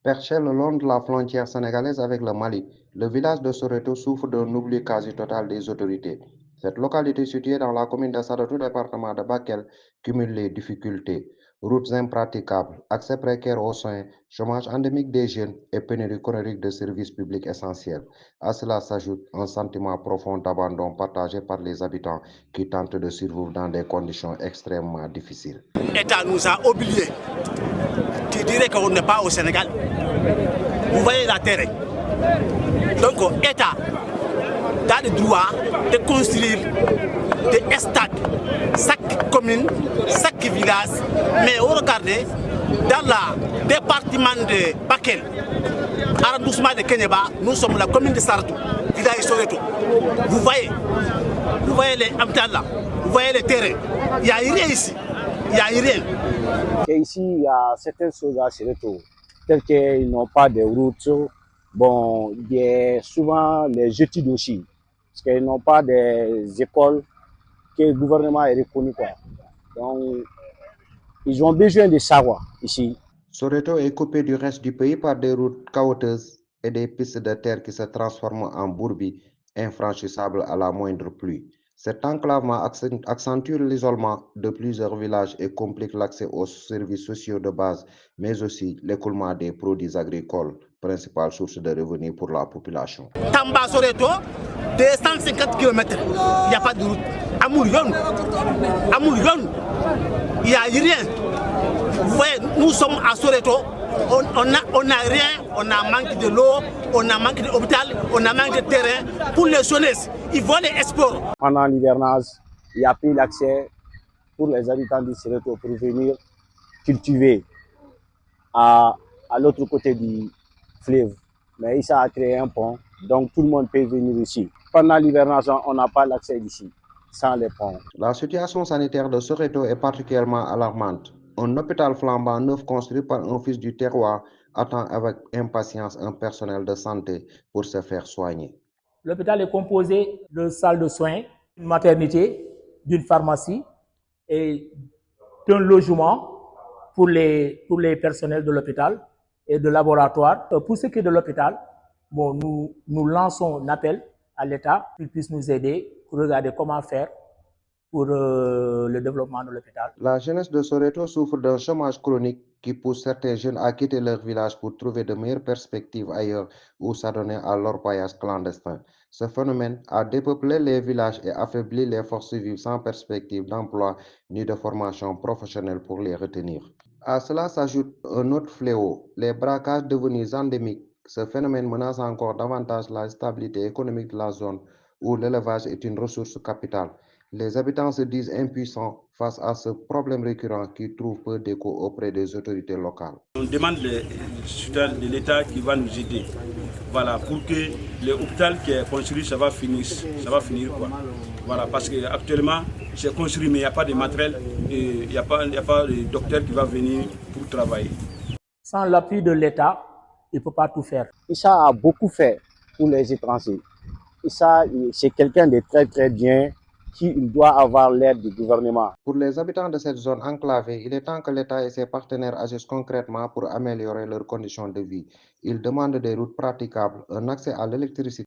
Perché le long de la frontière sénégalaise avec le Mali, le village de Soreto souffre d'un oubli quasi total des autorités. Cette localité située dans la commune de Saratou, département de Bakel, cumule les difficultés. Routes impraticables, accès précaire aux soins, chômage endémique des jeunes et pénurie chronique de services publics essentiels. À cela s'ajoute un sentiment profond d'abandon partagé par les habitants qui tentent de survivre dans des conditions extrêmement difficiles. L'État nous a oubliés. Tu dirais qu'on n'est pas au Sénégal. Vous voyez la terre. Donc l'État a le droit de construire des stades, chaque commune, chaque village. Mais regardez, dans le département de Bakel, arrondissement de Keneba, nous sommes la commune de Saratou, village Soreto. Vous voyez les habitants là, vous voyez les terrains. Il n'y a rien ici. Il n'y a rien. Et ici, il y a certaines choses à Soreto, telles qu'ils n'ont pas de routes. Bon, il y a souvent les études aussi, parce qu'ils n'ont pas des écoles que le gouvernement a reconnues. Donc, ils ont besoin de savoir ici. Soreto est coupé du reste du pays par des routes caouteuses et des pistes de terre qui se transforment en bourbis infranchissables à la moindre pluie. Cet enclavement accentue l'isolement de plusieurs villages et complique l'accès aux services sociaux de base, mais aussi l'écoulement des produits agricoles, principale source de revenus pour la population. Tamba Soreto, 250 km, il n'y a pas de route. Amourion, il n'y a rien. Vous voyez, nous sommes à Soreto, on n'a rien, on a manque de l'eau, on a manque d'hôpital, on a manque de terrain. Pour les jeunesse, ils vont les exporter. Pendant l'hivernage, il n'y a plus l'accès pour les habitants de Soreto pour venir cultiver à l'autre côté du fleuve. Mais ça a créé un pont, donc tout le monde peut venir ici. Pendant l'hivernage, on n'a pas l'accès ici, sans les ponts. La situation sanitaire de Soreto est particulièrement alarmante. Un hôpital flambant neuf construit par un fils du terroir attend avec impatience un personnel de santé pour se faire soigner. L'hôpital est composé de salles de soins, d'une maternité, d'une pharmacie et d'un logement pour les personnels de l'hôpital et de laboratoire. Pour ce qui est de l'hôpital, bon, nous lançons un appel à l'État qu'il puisse nous aider pour regarder comment faire pour le développement de l'hôpital. La jeunesse de Soreto souffre d'un chômage chronique qui pousse certains jeunes à quitter leur village pour trouver de meilleures perspectives ailleurs ou s'adonner à l'orpaillage clandestin. Ce phénomène a dépeuplé les villages et affaibli les forces vives sans perspective d'emploi ni de formation professionnelle pour les retenir. À cela s'ajoute un autre fléau, les braquages devenus endémiques. Ce phénomène menace encore davantage la stabilité économique de la zone où l'élevage est une ressource capitale. Les habitants se disent impuissants face à ce problème récurrent qui trouve peu d'écho auprès des autorités locales. On demande de l'État qui va nous aider. Voilà, pour que l'hôpital qui est construit, ça va finir quoi. Voilà, parce qu'actuellement, c'est construit, mais il n'y a pas de matériel, et il n'y a pas de docteur qui va venir pour travailler. Sans l'appui de l'État, il ne peut pas tout faire. Issa a beaucoup fait pour les étrangers. Issa, c'est quelqu'un de très très bien qui doit avoir l'aide du gouvernement. Pour les habitants de cette zone enclavée, il est temps que l'État et ses partenaires agissent concrètement pour améliorer leurs conditions de vie. Ils demandent des routes praticables, un accès à l'électricité,